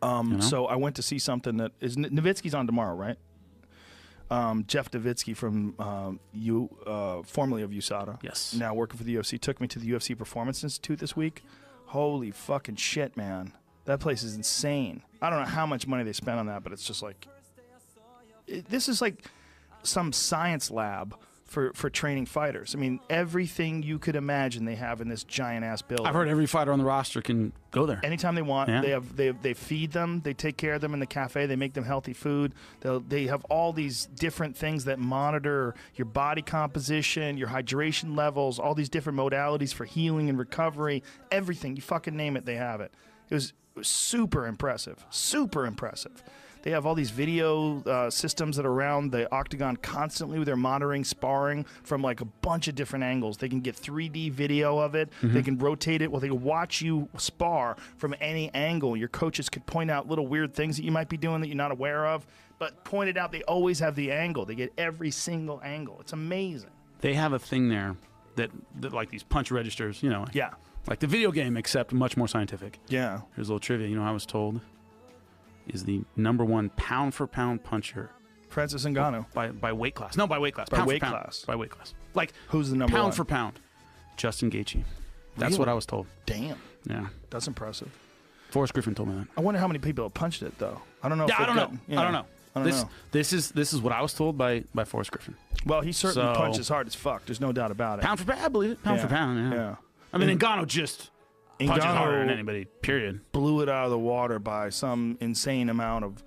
So I went to see something that is Nowitzki's on tomorrow, right? Jeff Nowitzki from formerly of USADA. Yes. Now working for the UFC. Took me to the UFC Performance Institute this week. Holy fucking shit, man. That place is insane. I don't know how much money they spent on that, but it's just like... this is like some science lab for training fighters. I mean, everything you could imagine they have in this giant-ass building. I've heard every fighter on the roster can go there. Anytime they want. Yeah. They feed them. They take care of them in the cafe. They make them healthy food. They have all these different things that monitor your body composition, your hydration levels, all these different modalities for healing and recovery. Everything. You fucking name it, they have it. It was super impressive. Super impressive. They have all these video systems that are around the octagon constantly where they're monitoring sparring from like a bunch of different angles. They can get 3D video of it. They can rotate it. Well, they can watch you spar from any angle. Your coaches could point out little weird things that you might be doing that you're not aware of. But pointed out, they always have the angle. They get every single angle. It's amazing. They have a thing there that like these punch registers, you know. Yeah. Like the video game, except much more scientific. Yeah. Here's a little trivia. You know, I was told is the #1 pound-for-pound puncher. Francis Ngannou. By weight class. No, by weight class. By weight pound. class. By weight class. Like, who's the number pound one? for pound? Justin Gaethje. That's Really? what I was told. Damn. Yeah. That's impressive. Forrest Griffin told me that. I wonder how many people have punched it, though. I don't know. Yeah, I don't know. You know. I don't know. I don't know. This is what I was told by Forrest Griffin. Well, he certainly punches hard as fuck. There's no doubt about it. Pound for pound, I believe it. Pound for pound, yeah. I mean, Ngannou just punches harder than anybody, period. Blew it out of the water by some insane amount of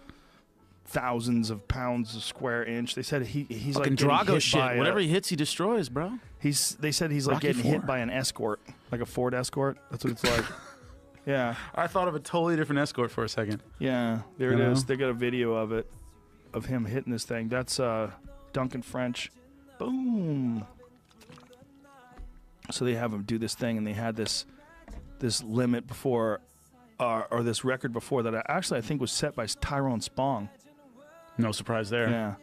thousands of pounds a square inch. They said he's fucking like getting Drago hit shit. by Whatever he hits, he destroys, bro. They said he's like Rocky getting IV. hit by an escort, like a Ford Escort. That's what it's like. Yeah. I thought of a totally different escort for a second. Yeah, there it is. They got a video of it, of him hitting this thing. That's Duncan French. Boom. So they have him do this thing, and they had this limit before, or this record before that I think was set by Tyrone Spong. No surprise there. Yeah.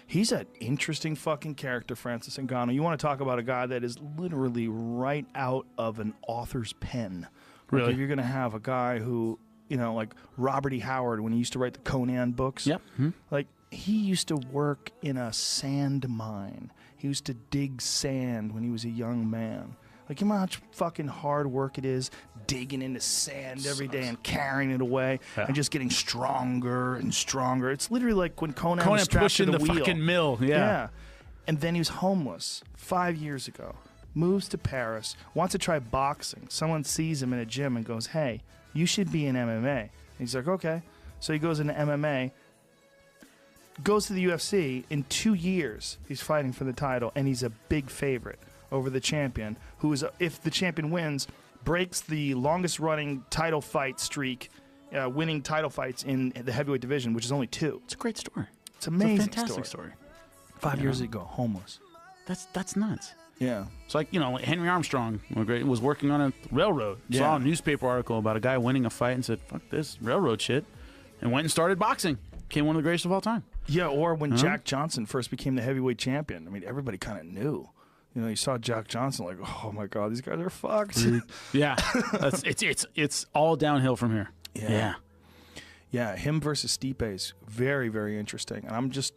He's an interesting fucking character, Francis Ngannou. You want to talk about a guy that is literally right out of an author's pen. Really? Like if you're going to have a guy who, you know, like Robert E. Howard, when he used to write the Conan books. Yep. Like, he used to work in a sand mine. He used to dig sand when he was a young man. Like, you know how much fucking hard work it is digging into sand every day and carrying it away and just getting stronger and stronger. It's literally like when Conan was strapped pushing to the the wheel. fucking mill. Yeah. And then he was homeless 5 years ago. Moves to Paris. Wants to try boxing. Someone sees him in a gym and goes, "Hey, you should be in MMA." And he's like, "Okay." So he goes into MMA. Goes to the UFC. In 2 years, he's fighting for the title, and he's a big favorite over the champion, who is, if the champion wins, breaks the longest-running title fight streak, winning title fights in the heavyweight division, which is only 2. It's a great story. It's amazing. It's a fantastic story. 5 years ago, homeless. That's nuts. Yeah. It's like, you know, like Henry Armstrong was working on a railroad. Saw a newspaper article about a guy winning a fight and said, "Fuck this railroad shit," and went and started boxing. Became one of the greatest of all time. Yeah, or when Jack Johnson first became the heavyweight champion. I mean, everybody kind of knew. You know, you saw Jack Johnson like, oh my God, these guys are fucked. Yeah, it's all downhill from here. Yeah, him versus Stipe is very, very interesting. And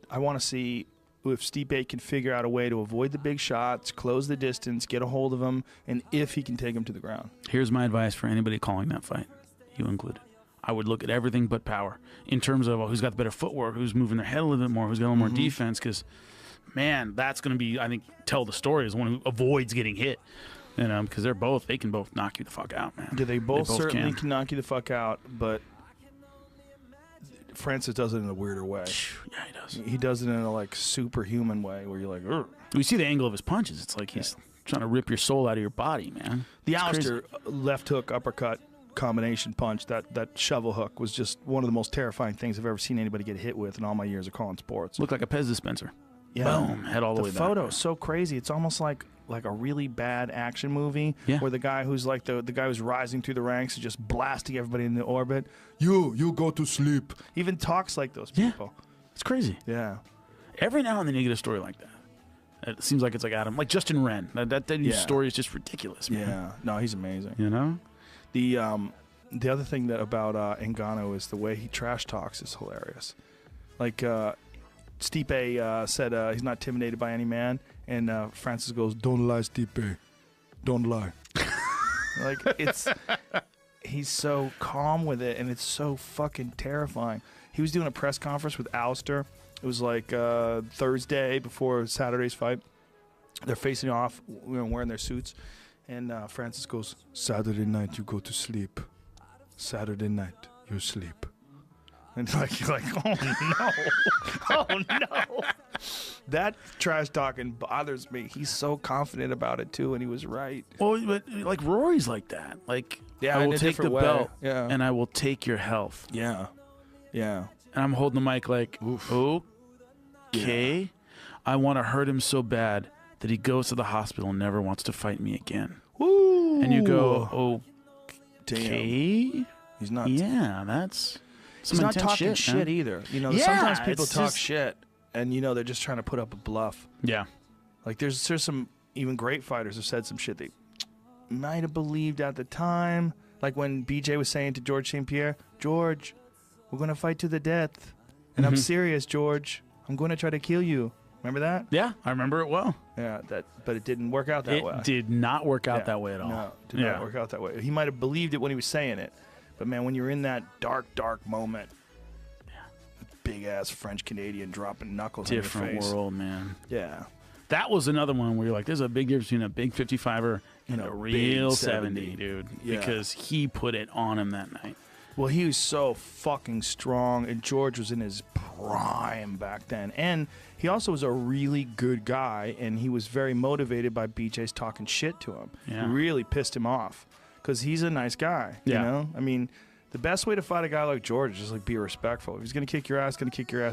I want to see if Stipe can figure out a way to avoid the big shots, close the distance, get a hold of him, and if he can take him to the ground. Here's my advice for anybody calling that fight, you included. I would look at everything but power in terms of who's got the better footwork, who's moving their head a little bit more, who's got a little more defense, because, man, that's going to be, I think, tell the story as one who avoids getting hit. You know, because they can both knock you the fuck out, man. Yeah, they both certainly can knock you the fuck out, but Francis does it in a weirder way. Yeah, he does. He does it in a like superhuman way where you're like, ugh. We see the angle of his punches. It's like he's trying to rip your soul out of your body, man. The Alistair left hook uppercut combination punch, that shovel hook, was just one of the most terrifying things I've ever seen anybody get hit with in all my years of calling sports. Looked like a Pez dispenser. Yeah. Boom, head all the way back. The photo's so crazy. It's almost like a really bad action movie where the guy who's like the guy who's rising through the ranks is just blasting everybody in the orbit. You go to sleep. He even talks like those people. Yeah. It's crazy. Yeah. Every now and then you get a story like that. It seems like it's like Adam, like Justin Wren. That story is just ridiculous, man. Yeah. No, he's amazing. You know? the other thing that about Ngannou is the way he trash talks is hilarious. Like Stipe said he's not intimidated by any man, and Francis goes, "Don't lie, Stipe. Don't lie." Like he's so calm with it, and it's so fucking terrifying. He was doing a press conference with Alistair. It was like Thursday before Saturday's fight. They're facing off, wearing their suits, and Francis goes, "Saturday night you go to sleep. Saturday night you sleep." And you're like, oh no, oh no. That trash talking bothers me. He's so confident about it too, and he was right. Well, but like Rory's like that. Like, Yeah, I in will a take the different way. belt, Yeah. and I will take your health. Yeah, yeah. And I'm holding the mic like, Oof. okay. Yeah. I want to hurt him so bad that he goes to the hospital and never wants to fight me again. Woo! And you go, okay. Damn. He's not. Yeah, that's some He's not intense talking shit, man. shit either. You know, Yeah, sometimes people it's talk just- shit, and you know they're just trying to put up a bluff. Yeah. Like there's some even great fighters have said some shit they might have believed at the time. Like when BJ was saying to George St. Pierre, "George, we're gonna fight to the death, and I'm serious, George. I'm gonna try to kill you." Remember that? Yeah, I remember it well. Yeah, but it didn't work out that way. It did not work out Yeah. that way at all. No, it did not work out that way. He might have believed it when he was saying it, but man, when you're in that dark moment, big ass French Canadian dropping knuckles Different in your face. world, man. Yeah. That was another one where you're like, there's a big difference between a big 55er and a real big 70, dude. Yeah. Because he put it on him that night. Well, he was so fucking strong, and George was in his prime back then. And he also was a really good guy, and he was very motivated by BJ's talking shit to him. Yeah. It really pissed him off because he's a nice guy. Yeah. You know? I mean, the best way to fight a guy like George is just like be respectful. If he's going to kick your ass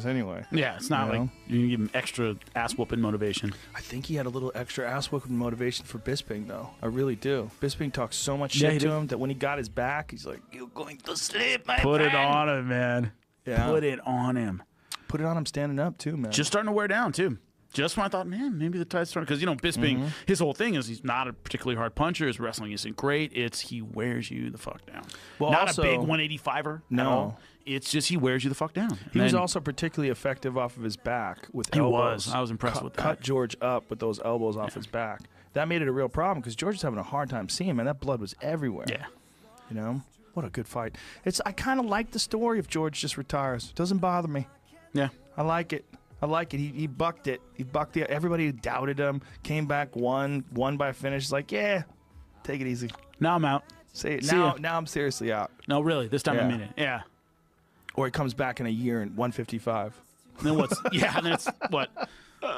anyway. Yeah, it's not You like know? you can give him extra ass-whooping motivation. I think he had a little extra ass-whooping motivation for Bisping, though. I really do. Bisping talked so much Yeah, shit he to did. him that when he got his back, he's like, "You're going to sleep, my Put it friend." on him, man. Yeah. Put it on him. Put it on him standing up, too, man. Just starting to wear down, too. Just when I thought, man, maybe the tide's starting. Because, you know, Bisping, his whole thing is he's not a particularly hard puncher. His wrestling isn't great. It's he wears you the fuck down. Well, not also- a big 185er No. at all. It's just he wears you the fuck down. He was And also particularly effective off of his back with He elbows. was. I was impressed with that. Cut George up with those elbows off his back. That made it a real problem because George was having a hard time seeing, man. That blood was everywhere. Yeah. You know? What a good fight. I kind of like the story if George just retires. It doesn't bother me. Yeah. I like it. He bucked it. He bucked it. Everybody who doubted him came back, won by finish. He's like, yeah, take it easy. Now I'm out. Say it See now. ya. Now I'm seriously out. No, really. This time I Yeah. mean it. Yeah. Or he comes back in a year in 155. And then what's? Yeah. And then it's what?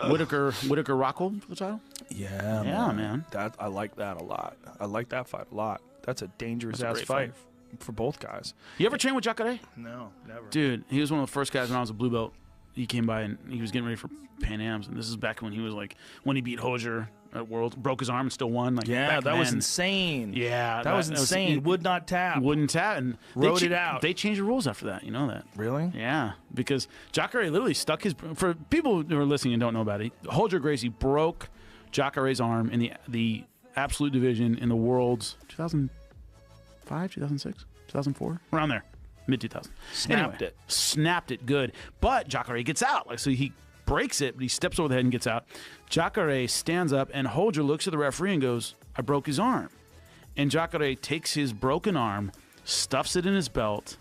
Whitaker Rockhold for the title. Yeah, man. That I like that a lot. I like that fight a lot. That's a dangerous That's a ass great fight for both guys. You ever train with Jacare? No, never. Dude, he was one of the first guys when I was a blue belt. He came by and he was getting ready for Pan Ams, and this is back when he was like when he beat Hozier at Worlds, broke his arm and still won. Like Yeah, back that was then. insane. Yeah, that was insane. Would not tap. Wouldn't tap, and Wrote it out. They changed the rules after that. You know that? Really? Yeah, because Jacare literally stuck his. For people who are listening and don't know about it, Hozier Gracie broke Jacare's arm in the absolute division in the Worlds 2005, 2006, 2004, around there. Mid-2000. Snapped it good. But Jacare gets out. Like, so he breaks it, but he steps over the head and gets out. Jacare stands up, and Hozier looks at the referee and goes, I broke his arm. And Jacare takes his broken arm, stuffs it in his belt,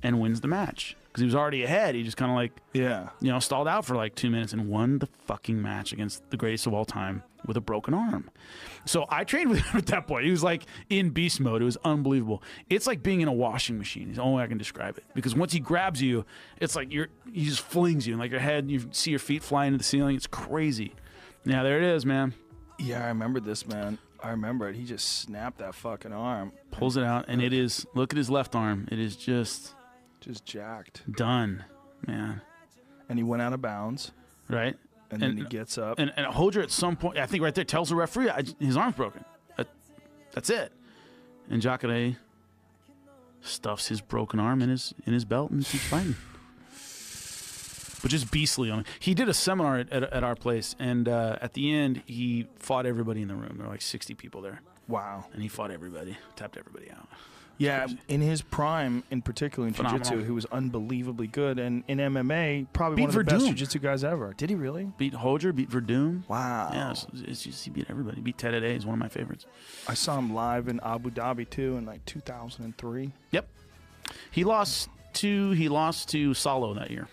and wins the match. Because he was already ahead. He just kind of like, stalled out for like 2 minutes and won the fucking match against the greatest of all time with a broken arm. So I trained with him at that point. He was like in beast mode. It was unbelievable. It's like being in a washing machine. Is the only way I can describe it. Because once he grabs you, it's like he just flings you. And like your head, you see your feet fly into the ceiling. It's crazy. Yeah, there it is, man. Yeah, I remember this, man. I remember it. He just snapped that fucking arm. Pulls it out, and it is, look at his left arm. It is just jacked. Done, man. And he went out of bounds. Right? And then he gets up. And Hozier at some point, I think right there, tells the referee his arm's broken. That's it. And Jacare stuffs his broken arm in his belt and keeps fighting. Which is beastly on him. He did a seminar at our place, and at the end, he fought everybody in the room. There were like 60 people there. Wow. And he fought everybody, tapped everybody out. Yeah, in his prime, in particular in Phenomenal. jiu-jitsu, he was unbelievably good. And in MMA, probably Beat one of the best Verdum. jiu-jitsu guys ever. Did he really? Beat Hojer, beat Verdum. Wow. Yeah, it's just he beat everybody. Beat Ted Ade is one of my favorites. I saw him live in Abu Dhabi, too, in like 2003. Yep. He lost to Salo that year.